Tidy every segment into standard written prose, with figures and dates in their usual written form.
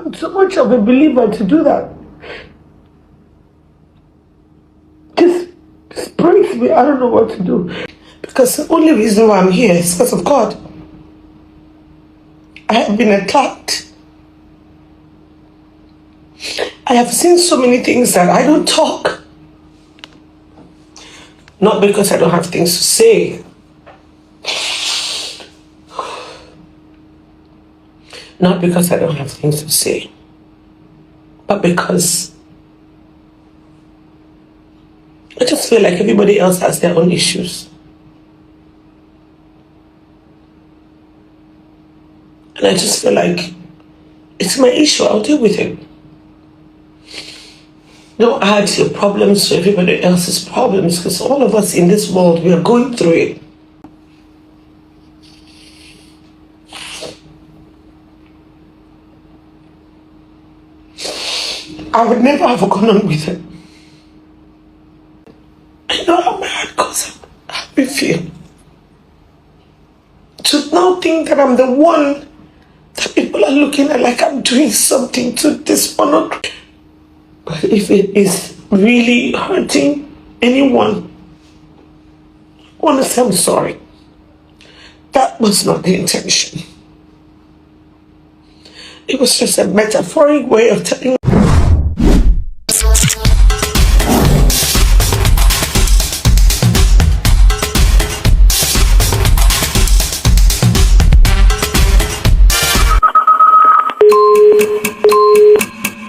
I'm so much of a believer to do that. Just breaks me. I don't know what to do. Because the only reason why I'm here is because of God. I have been attacked. I have seen so many things that I don't talk. Not because I don't have things to say. Not because I don't have things to say. But because I just feel like everybody else has their own issues. And I just feel like it's my issue. I'll deal with it. Don't add your problems to everybody else's problems, because all of us in this world, we are going through it. I would never have gone on with it. I know how my heart goes up, how we feel. To now think that I'm the one that people are looking at like I'm doing something to dishonor. But if it is really hurting anyone, I want to say I'm sorry. That was not the intention. It was just a metaphoric way of telling.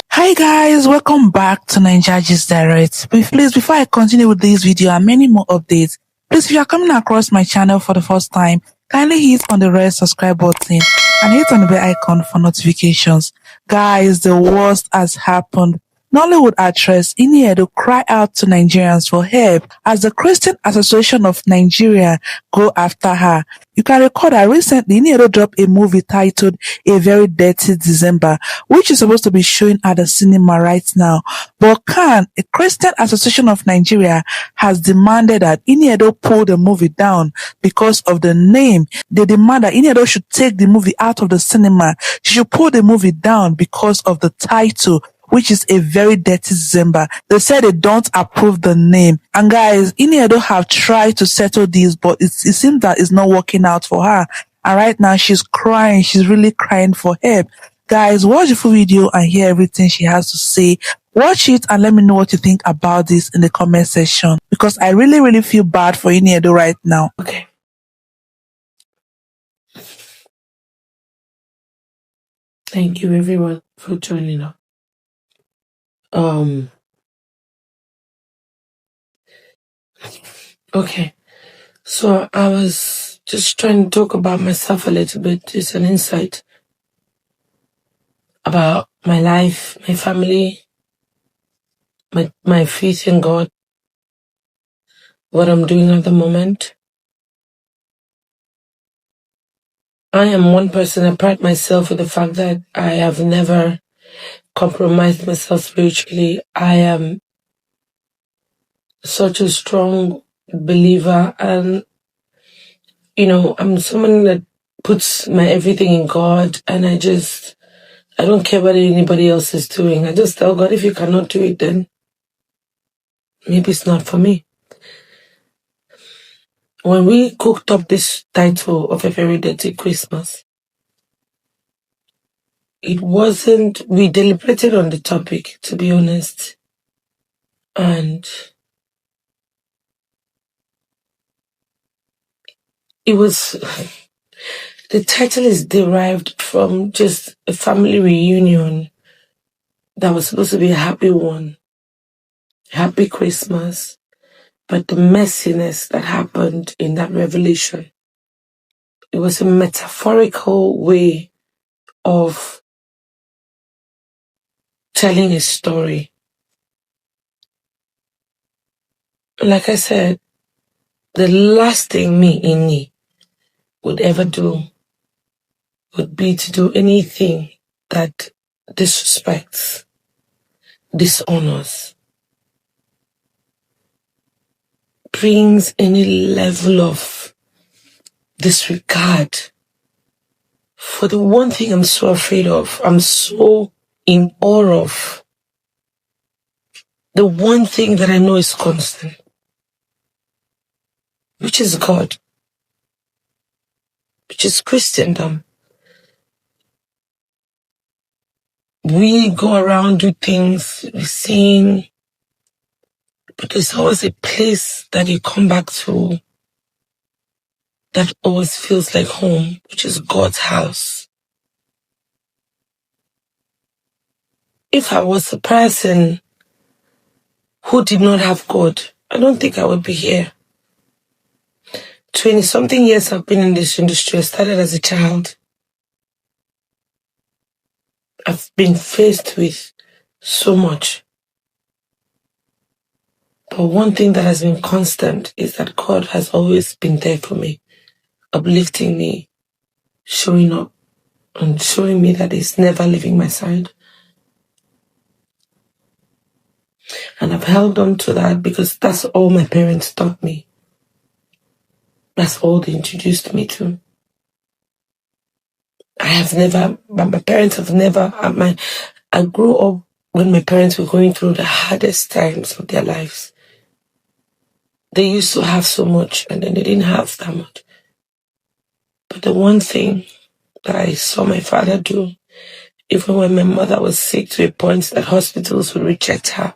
Hi guys, welcome back to Naija Gist Direct. Please, before I continue with this video and many more updates, please, if you are coming across my channel for the first time, kindly hit on the red subscribe button and hit on the bell icon for notifications. Guys, the worst has happened. Nollywood actress Ini Edo cry out to Nigerians for help as the Christian Association of Nigeria go after her. You can recall that recently Ini Edo dropped a movie titled A Very Dirty December, which is supposed to be showing at the cinema right now. But a Christian Association of Nigeria, has demanded that Ini Edo pull the movie down because of the name. They demand that Ini Edo should take the movie out of the cinema. She should pull the movie down because of the title, which is A Very Dirty December. They said they don't approve the name. And guys, Ini Edo have tried to settle this, but it seems that it's not working out for her. And right now she's crying. She's really crying for help. Guys, watch the full video and hear everything she has to say. Watch it and let me know what you think about this in the comment section, because I really feel bad for Ini Edo right now. Okay. Thank you everyone for joining us. Okay, so I was just trying to talk about myself a little bit, just an insight about my life, my family, my faith in God, what I'm doing at the moment. I am one person. I pride myself with the fact that I have never compromised myself spiritually. I am such a strong believer, and I'm someone that puts my everything in God, and I don't care what anybody else is doing. I just tell God, if you cannot do it, then maybe it's not for me. When we cooked up this title of A Very Dirty Christmas, we deliberated on the topic, to be honest. And the title is derived from just a family reunion that was supposed to be a happy one, happy Christmas, but the messiness that happened in that revelation, it was a metaphorical way of telling a story. Like I said, the last thing me, Ini, would ever do would be to do anything that disrespects, dishonors, brings any level of disregard for the one thing I'm so afraid of. I'm so in awe of the one thing that I know is constant, which is God, which is Christendom. We go around, do things, we sing, but there's always a place that you come back to that always feels like home, which is God's house. If I was a person who did not have God, I don't think I would be here. 20-something years I've been in this industry. I started as a child. I've been faced with so much. But one thing that has been constant is that God has always been there for me, uplifting me, showing up, and showing me that He's never leaving my side. And I've held on to that because that's all my parents taught me. That's all they introduced me to. My parents have never, I grew up when my parents were going through the hardest times of their lives. They used to have so much and then they didn't have that much. But the one thing that I saw my father do, even when my mother was sick to a point that hospitals would reject her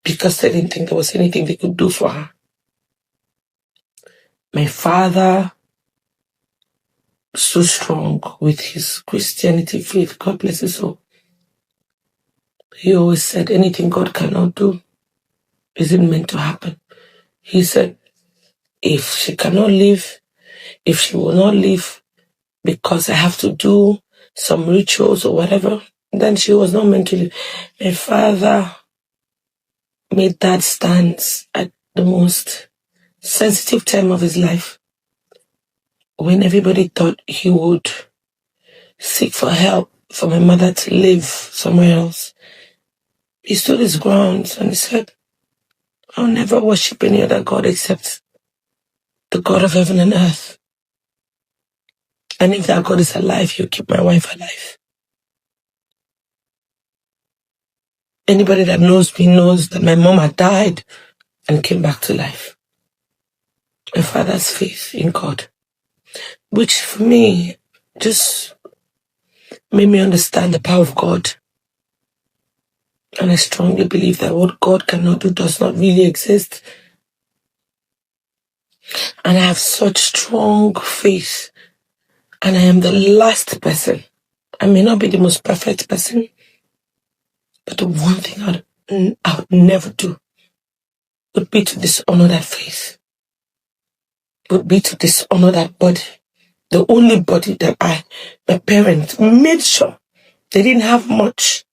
because they didn't think there was anything they could do for her. My father, so strong with his Christianity faith, God bless his soul. He always said anything God cannot do isn't meant to happen. He said, if she cannot live, if she will not live because I have to do some rituals or whatever, then she was not meant to live. My father made that stance at the most sensitive time of his life, when everybody thought he would seek for help for my mother to live somewhere else. He stood his ground and he said, I'll never worship any other God except the God of heaven and earth. And if that God is alive, he'll keep my wife alive. Anybody that knows me knows that my mom had died and came back to life. My father's faith in God, which for me just made me understand the power of God. And I strongly believe that what God cannot do does not really exist. And I have such strong faith. And I am the last person. I may not be the most perfect person, but the one thing I would never do would be to dishonor that faith. Would be to dishonor that body. The only body that my parents made sure they didn't have much,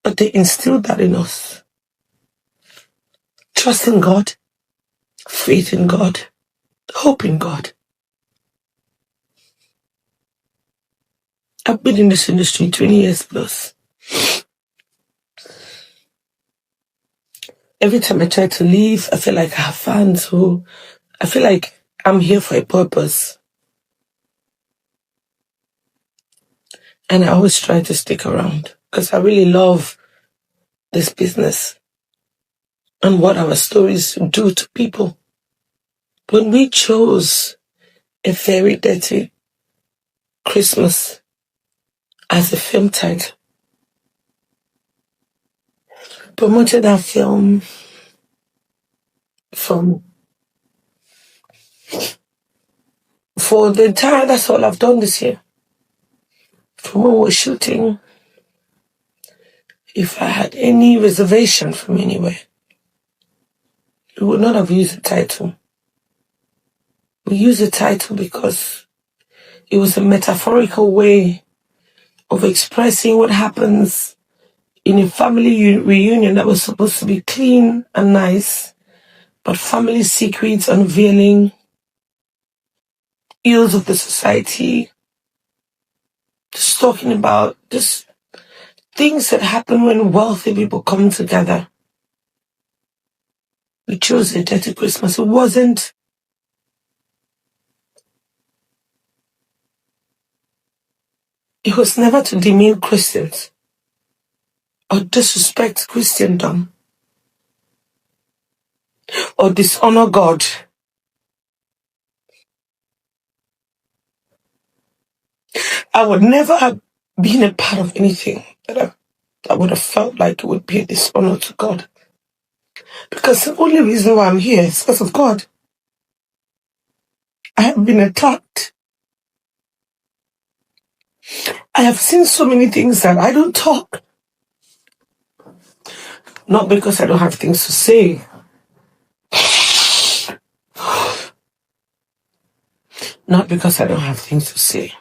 but they instilled that in us. Trust in God, faith in God, hope in God. I've been in this industry 20 years plus. Every time I try to leave, I feel like I have fans I feel like I'm here for a purpose. And I always try to stick around because I really love this business and what our stories do to people. When we chose A Very Dirty Christmas as a film title, promoted that film for the entire, that's all I've done this year. From when we're shooting, if I had any reservation from anywhere, we would not have used the title. We used the title because it was a metaphorical way of expressing what happens in a family reunion that was supposed to be clean and nice, but family secrets unveiling, ills of the society, just talking about just things that happen when wealthy people come together. We chose A Dirty Christmas. It wasn't It was never to demean Christians or disrespect Christendom or dishonor God. I would never have been a part of anything I would have felt like it would be a dishonor to God. Because the only reason why I'm here is because of God. I have been attacked. I have seen so many things that I don't talk. Not because I don't have things to say. Not because I don't have things to say.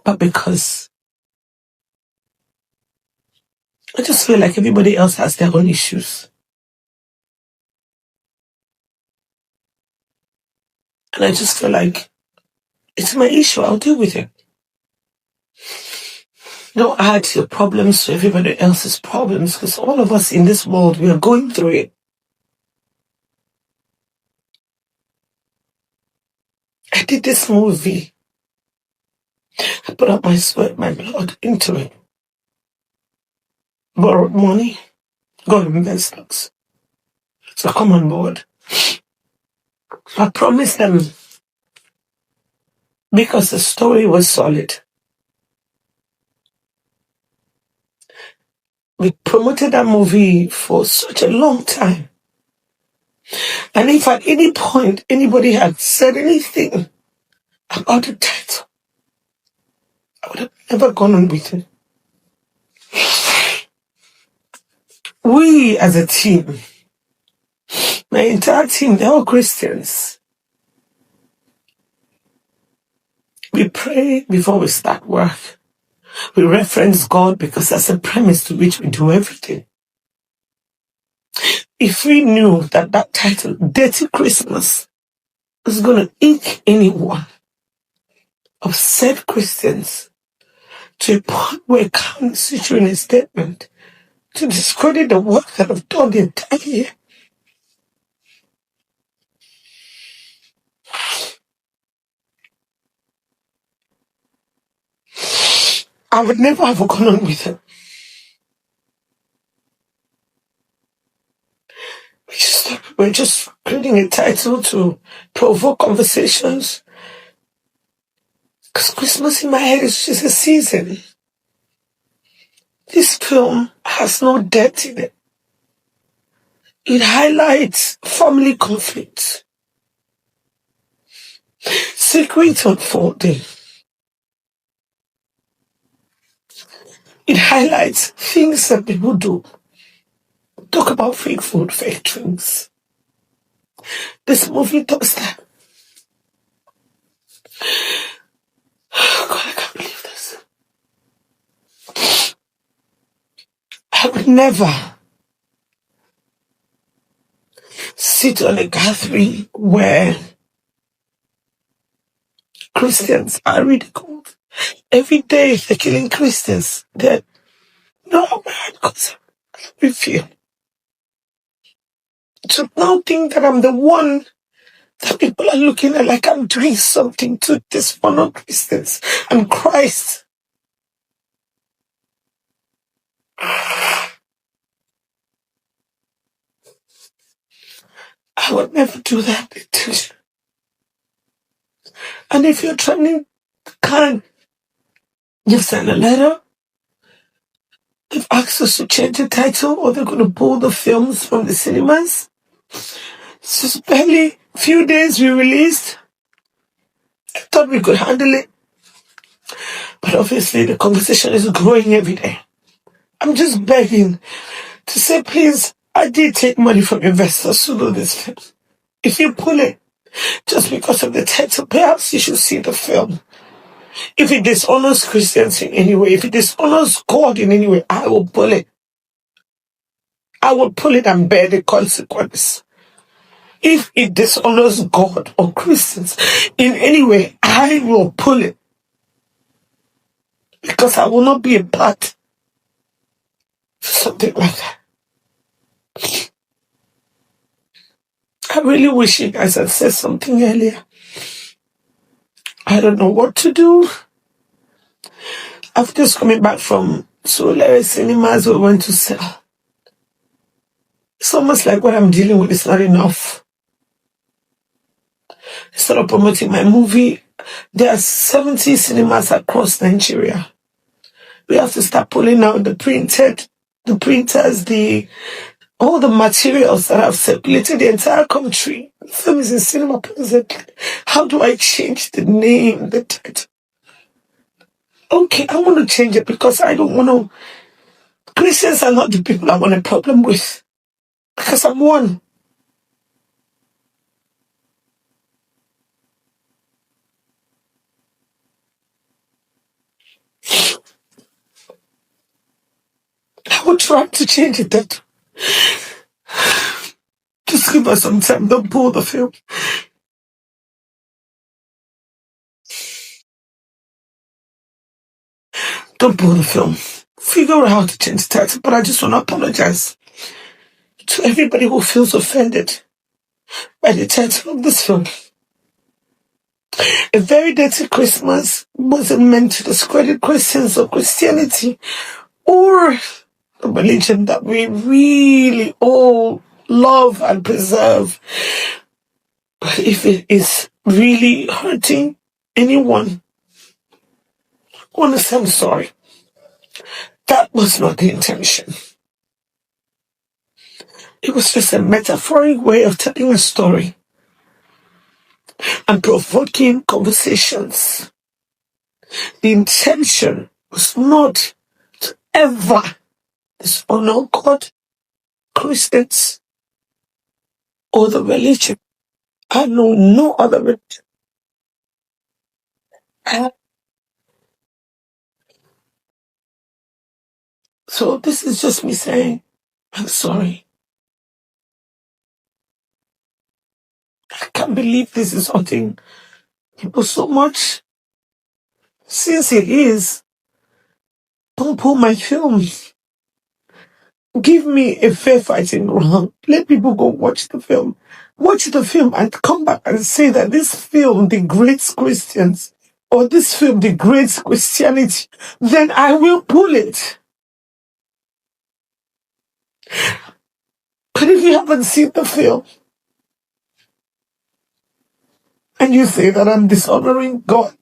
But because I just feel like everybody else has their own issues. And I just feel like it's my issue. I'll deal with it. Don't add your problems to everybody else's problems, because all of us in this world, we are going through it. I did this movie. I put up my sweat, my blood into it. Borrowed money. Got investors to come on board. I promised them, because the story was solid. We promoted that movie for such a long time. And if at any point anybody had said anything about the title, I would have never gone on with it. We as a team, my entire team, they're all Christians. We pray before we start work. We reference God because that's the premise to which we do everything. If we knew that that title, Dirty Christmas, was going to ink anyone, upset Christians, to a point where God is issuing a statement to discredit the work that I've done the entire year, I would never have gone on with it. We're just creating a title to provoke conversations. Because Christmas in my head is just a season. This film has no depth in it. It highlights family conflict, secret unfolding. It highlights things that people do. Talk about fake food, fake drinks. This movie does that. God, I can't believe this. I would never sit on a gathering where Christians are ridiculed. Every day they're killing Christians. No, because we feel. To now think that I'm the one that people are looking at like I'm doing something to dishonor Christians and Christ. I would never do that. And if you're trying to you've sent a letter, they've asked us to change the title, or they're going to pull the films from the cinemas. It's just barely a few days we released. I thought we could handle it. But obviously the conversation is growing every day. I'm just begging to say, please, I did take money from investors to do this film. If you pull it, just because of the title, perhaps you should see the film. If it dishonors Christians in any way, if it dishonors God in any way, I will pull it. I will pull it and bear the consequence. If it dishonors God or Christians in any way, I will pull it. Because I will not be a part of something like that. I really wish you guys had said something earlier. I don't know what to do. After just coming back from Solar Cinemas, we went to sell. It's almost like what I'm dealing with is not enough. Instead of promoting my movie, there are 70 cinemas across Nigeria. We have to start pulling out the printers, all the materials that have circulated the entire country. The film is in cinema presently. How do I change the name, the title? Okay, I want to change it because I don't want to. Christians are not the people I want a problem with. Because I'm one. I will try to change it. That just give us some time. Don't pull the film. Don't pull the film. Figure out how to change the title. But I just want to apologize to everybody who feels offended by the title of this film. A Very Dirty Christmas wasn't meant to discredit Christians or Christianity or a religion that we really all love and preserve. But if it is really hurting anyone, honestly, I'm sorry. That was not the intention. It was just a metaphoric way of telling a story and provoking conversations. The intention was not to ever dishonor God, Christians, or the religion. I know no other religion. So this is just me saying, I'm sorry. I can't believe this is hurting people so much. Since it is, don't pull my film. Give me a fair fighting ground. Let people go watch the film. Watch the film and come back and say that this film degrades Christians or this film degrades Christianity. Then I will pull it. But if you haven't seen the film and you say that I'm dishonoring God,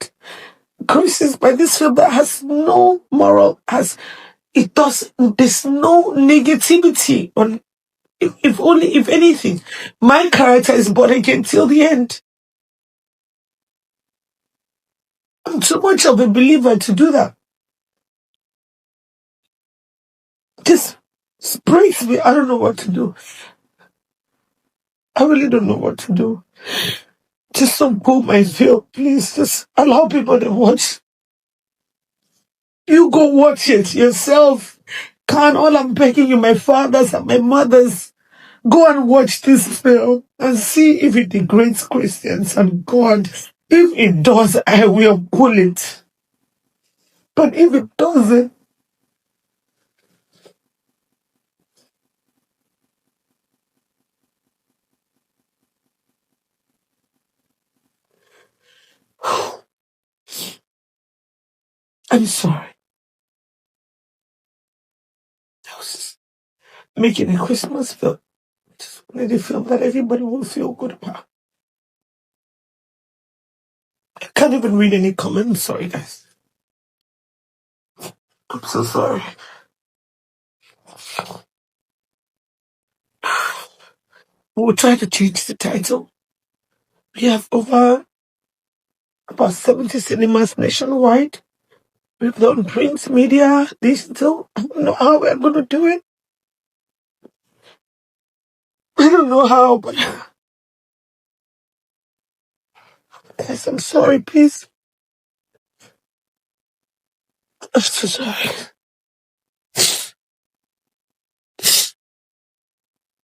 Christians, by this film that has no moral, there's no negativity on. If anything, my character is born again till the end. I'm too much of a believer to do that. Just breaks me. I don't know what to do. I really don't know what to do. Just don't pull my veil, please. Just allow people to watch. You go watch it yourself. Can all I'm begging you, my fathers and my mothers, go and watch this film and see if it degrades Christians and God. If it does, I will pull it. But if it doesn't, I'm sorry. I was just making a Christmas film. Just wanted a film that everybody will feel good about. I can't even read any comments. Sorry, guys. I'm so sorry. We'll try to change the title. We have over about 70 cinemas nationwide. We've done print, media, digital. I don't know how we're going to do it. I don't know how, but guys, I'm sorry, please. I'm so sorry.